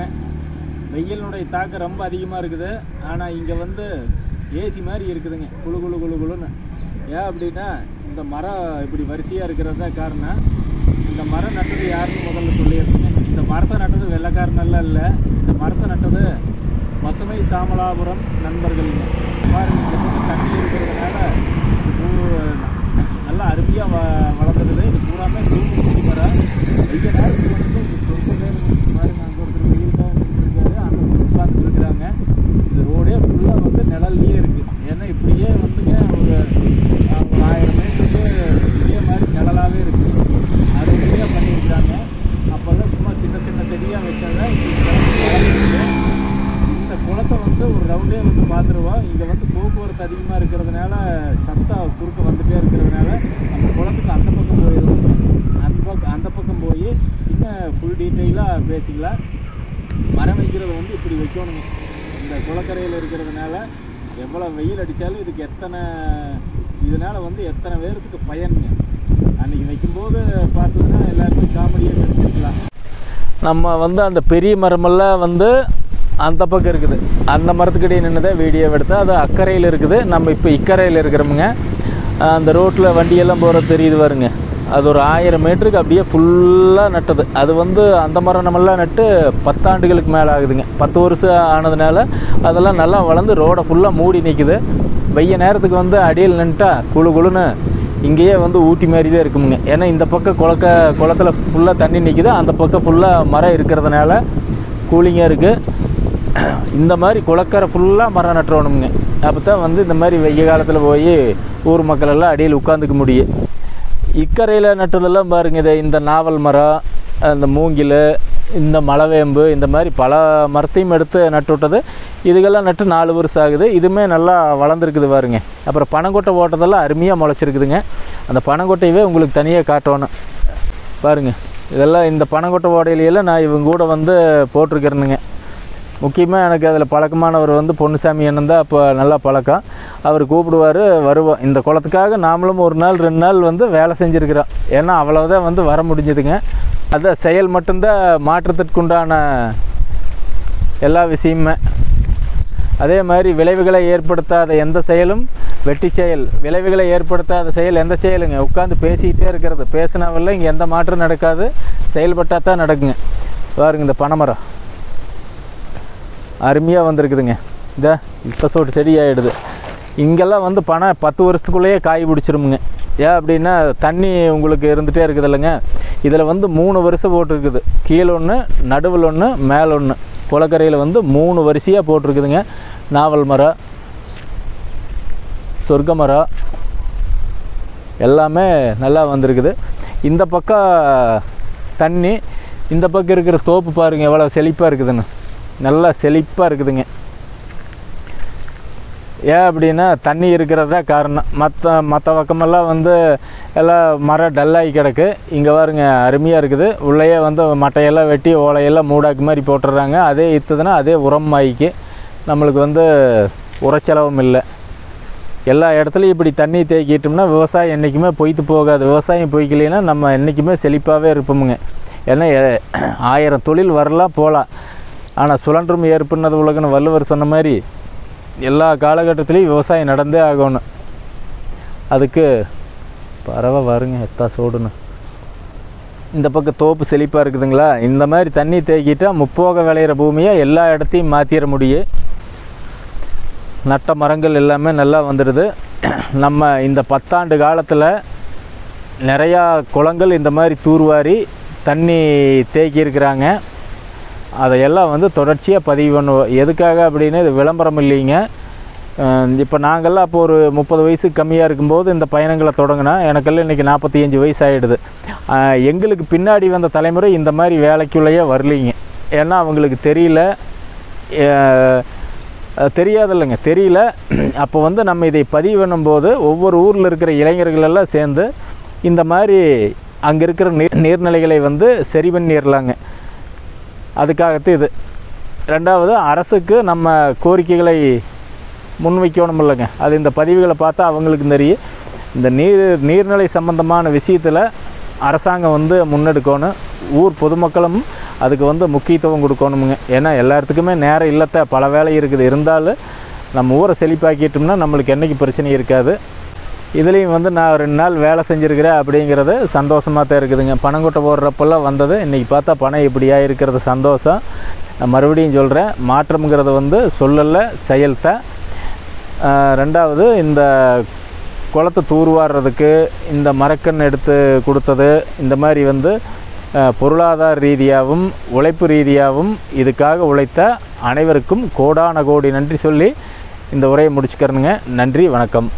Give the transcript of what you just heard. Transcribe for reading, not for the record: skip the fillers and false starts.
இருக்குதுங்க. வெயிலுடைய தாக்கம் ரொம்ப அதிகமாக இருக்குது. ஆனால் இங்கே வந்து ஏசி மாதிரி இருக்குதுங்க, குழு குழு குழு குழுன்னு. ஏன் அப்படின்னா இந்த மரம் இப்படி வரிசையாக இருக்கிறது தான் காரணம். இந்த மரம் நட்டது யாருன்னு முதல்ல சொல்லியிருக்குங்க. இந்த மரத்தை நட்டது வெள்ளைக்காரனெல்லாம் இல்லை, இந்த மரத்தை நட்டது பசுமை சாமலாபுரம் நண்பர்கள்ங்க. பாருங்க, இந்த பக்கம் தண்ணி இருக்கிறதுனால நல்லா அருமையாக வளர்ந்துருக்குது. இது பூராமே தூக்கு மரம். வெய்ய நேரத்துக்கு வந்து ரொம்ப பேர் பாருங்க, அங்கே ஒருத்தர் வெயில் தான் இருக்காரு, அங்கே உட்காந்துட்டு இருக்கிறாங்க. இந்த ரோடே ஃபுல்லாக வந்து நிழல்லையே இருக்குது. ஏன்னா இப்படியே வந்துங்க ஒரு 1000 மீட்டருக்கு இதே மாதிரி நிழலாகவே இருக்குது. அது இப்படியே பண்ணியிருக்கிறாங்க. அப்போல்லாம் சும்மா சின்ன சின்ன செடியாக வச்சாங்க. இந்த குளத்தை வந்து ஒரு ரவுண்டே வந்து பார்த்துருவோம். இங்கே வந்து போக்குவரத்து அதிகமாக இருக்கிறதுனால சத்தம் குறுக்க வந்துகிட்டே இருக்கிறதுனால அந்த குளத்துக்கு அந்த பக்கம் போயிடுவோம். அந்த பக்கம் போய் இன்னும் ஃபுல் டீட்டெயிலாக பேசிக்கலாம். மரம் வைக்கிறது வந்து இப்படி வைக்கணுங்க. இந்த குளக்கரையில் இருக்கிறதுனால எவ்வளோ வெயில் அடித்தாலும் இதுக்கு இதனால் வந்து எத்தனை பேருக்கு பயனுங்க. அன்றைக்கி வைக்கும்போது பார்த்தோன்னா எல்லாருமே காமெடியாக நினைச்சிக்கலாம். நம்ம வந்து அந்த பெரிய மரமெல்லாம் வந்து அந்த பக்கம் இருக்குது. அந்த மரத்துக்கிட்டே நின்று தான் வீடியோ எடுத்தால் அது அக்கறையில் இருக்குது. நம்ம இப்போ இக்கரையில் இருக்கிறோமுங்க. அந்த ரோட்டில் வண்டியெல்லாம் போகிறது தெரியுது பாருங்க. அது ஒரு 1000 மீட்டருக்கு அப்படியே ஃபுல்லாக நட்டது. அது வந்து அந்த மரம் நம்மெல்லாம் நட்டு 10 ஆண்டுகளுக்கு மேலே ஆகுதுங்க. 10 வருஷம் ஆனதுனால அதெல்லாம் நல்லா வளர்ந்து ரோடை ஃபுல்லாக மூடி நிற்குது. வெய்ய நேரத்துக்கு வந்து அடியில் நின்றுட்டா குழு குழுன்னு இங்கேயே வந்து ஊட்டி மாதிரி தான் இருக்குமுங்க. ஏன்னா இந்த பக்கம் குளத்தில் ஃபுல்லாக தண்ணி நிற்குது, அந்த பக்கம் ஃபுல்லாக மரம் இருக்கிறதுனால கூலிங்காக இருக்குது. இந்த மாதிரி குளக்கரை ஃபுல்லாக மரம் நட்டுறணுங்க. அப்போ தான் வந்து இந்த மாதிரி வெய்ய காலத்தில் போய் ஊர் மக்கள் எல்லாம் அடியில் உட்காந்துக்க முடியும். இக்கரையில் நட்டதெல்லாம் பாருங்க, இந்த நாவல் மரம், இந்த மூங்கில், இந்த மலவேம்பு, இந்த மாதிரி பல மரத்தையும் எடுத்து நட்டு விட்டது. இதுக்கெல்லாம் நட்டு 4 வருஷம் ஆகுது. இதுவுமே நல்லா வளர்ந்துருக்குது பாருங்க. அப்புறம் பனங்கொட்டை ஓட்டதெல்லாம் அருமையாக முளைச்சிருக்குதுங்க. அந்த பனங்கொட்டையவே உங்களுக்கு தனியாக காட்டணும் பாருங்கள். இதெல்லாம் இந்த பனங்கொட்டை ஓடையிலையெல்லாம் நான் இவங்க கூட வந்து போட்டிருக்கிறேனுங்க. முக்கியமாக எனக்கு அதில் பழக்கமானவர் வந்து பொன்னுசாமி அண்ணன் தான். அப்போ நல்லா பழக்கம். அவர் கூப்பிடுவார், வருவோம். இந்த குளத்துக்காக நாமளும் 1 நாள் 2 நாள் வந்து வேலை செஞ்சுருக்கிறோம். ஏன்னா அவ்வளோதான் வந்து வர முடிஞ்சுதுங்க. அதான் செயல் மட்டும்தான் மாற்றத்திற்குண்டான எல்லா விஷயமுமே. அதே மாதிரி விளைவுகளை ஏற்படுத்தாத எந்த செயலும் வெட்டி செயல். விளைவுகளை ஏற்படுத்தாத செயல் எந்த செயலுங்க? உட்காந்து பேசிக்கிட்டே இருக்கிறது. பேசினாவில்லை இங்கே எந்த மாற்றம் நடக்காது, செயல்பட்டால் தான் நடக்குங்க. பாருங்க, இந்த பனைமரம் அருமையாக வந்திருக்குதுங்க. இப்போ சோட்டு செடி ஆகிடுது. இங்கெல்லாம் வந்து பனை 10 வருஷத்துக்குள்ளேயே காய் பிடிச்சிருமுங்க. ஏன் அப்படின்னா தண்ணி உங்களுக்கு இருந்துகிட்டே இருக்குது இல்லைங்க. இதில் வந்து 3 வருஷம் போட்டிருக்குது. கீழே ஒன்று, நடுவில் ஒன்று, மேலே ஒன்று. குளக்கரையில் வந்து 3 வரிசையாக போட்டிருக்குதுங்க. நாவல் மரம், சொர்க்க மரம் எல்லாமே நல்லா வந்திருக்குது. இந்த பக்கம் தண்ணி, இந்த பக்கம் இருக்கிற தோப்பு பாருங்கள் எவ்வளோ செழிப்பாக இருக்குதுன்னு. நல்லா செழிப்பாக இருக்குதுங்க. ஏன் அப்படின்னா தண்ணி இருக்கிறது தான் காரணம். மற்ற பக்கமெல்லாம் வந்து எல்லாம் மரம் டல்லாகி கிடக்கு. இங்கே பாருங்க அருமையாக இருக்குது. உள்ளேயே வந்து மட்டையெல்லாம் வெட்டி ஓலையெல்லாம் மூடாக்கு மாதிரி போட்டுடுறாங்க. அதே இத்துதுன்னா அதே உரம் ஆகிக்கு. நம்மளுக்கு வந்து உரச்செலவும் இல்லை. எல்லா இடத்துலையும் இப்படி தண்ணி தேக்கிட்டோம்னா விவசாயம் என்றைக்குமே பொய்த்து போகாது. விவசாயம் பொய்க்கலைன்னா நம்ம என்றைக்குமே செழிப்பாகவே இருப்போமுங்க. ஏன்னா 1000 தொழில் வரலாம் போகலாம், ஆனால் சுழன்றும் ஏற்புன்னது உலகன்னு வள்ளுவர் சொன்ன மாதிரி எல்லா காலகட்டத்திலையும் விவசாயம் நடந்தே ஆகணும். அதுக்கு பறவை வருங்க எத்தா சோடுன்னு. இந்த பக்கம் தோப்பு செழிப்பாக இருக்குதுங்களா. இந்த மாதிரி தண்ணி தேக்கிட்டால் முப்போக விளையிற பூமியை எல்லா இடத்தையும் மாற்றிட முடியும். நட்ட மரங்கள் எல்லாமே நல்லா வந்துடுது. நம்ம இந்த 10 ஆண்டு காலத்தில் நிறையா குளங்கள் இந்த மாதிரி தூர்வாரி தண்ணி தேக்கி இருக்கிறாங்க. அதையெல்லாம் வந்து தொடர்ச்சியாக பதிவு பண்ணுவோம். எதுக்காக அப்படின்னு இது விளம்பரம் இல்லைங்க. இப்போ நாங்கள்லாம் அப்போ ஒரு 30 வயசுக்கு கம்மியாக இருக்கும்போது இந்த பயணங்களை தொடங்கினா, எனக்கெல்லாம் இன்றைக்கி 45 வயசு ஆகிடுது. எங்களுக்கு பின்னாடி வந்த தலைமுறை இந்த மாதிரி வேலைக்குள்ளேயே வரலிங்க. ஏன்னா அவங்களுக்கு தெரியாதில்லைங்க, தெரியல. அப்போ வந்து நம்ம இதை பதிவு பண்ணும்போது ஒவ்வொரு ஊரில் இருக்கிற இளைஞர்களெல்லாம் சேர்ந்து இந்த மாதிரி அங்கே இருக்கிற நீர்நிலைகளை வந்து சரி பண்ணிடலாங்க. அதுக்காகத்தான் இது. ரெண்டாவது, அரசுக்கு நம்ம கோரிக்கைகளை முன்வைக்கணும் இல்லைங்க. அது இந்த பதிவுகளை பார்த்தா அவங்களுக்கு தெரியும். இந்த நீர்நிலை சம்பந்தமான விஷயத்தில் அரசாங்கம் வந்து முன்னெடுக்கணும். ஊர் பொதுமக்களும் அதுக்கு வந்து முக்கியத்துவம் கொடுக்கணுமுங்க. ஏன்னா எல்லாத்துக்குமே நேரம் இல்லத்த, பல வேலை இருக்குது. இருந்தாலும் நம்ம ஊரை செழிப்பாக்கிட்டோம்னா நம்மளுக்கு என்றைக்கு பிரச்சனை இருக்காது. இதுலேயும் வந்து நான் 2 நாள் வேலை செஞ்சுருக்கிறேன் அப்படிங்கிறது சந்தோஷமாக தான் இருக்குதுங்க. பணங்கொட்டை போடுறப்பெல்லாம் வந்தது, இன்றைக்கி பார்த்தா பணம் இப்படியாக இருக்கிறது சந்தோஷம். நான் மறுபடியும் சொல்கிறேன், மாற்றம்ங்கிறது வந்து சொல்லலை, செயல்தான். 2வது இந்த குளத்தை தூர்வாடுறதுக்கு இந்த மரக்கன்று எடுத்து கொடுத்தது, இந்த மாதிரி வந்து பொருளாதார ரீதியாகவும் உழைப்பு ரீதியாகவும் இதுக்காக உழைத்த அனைவருக்கும் கோடான கோடி நன்றி சொல்லி இந்த உரையை முடிச்சுக்கிறேனுங்க. நன்றி, வணக்கம்.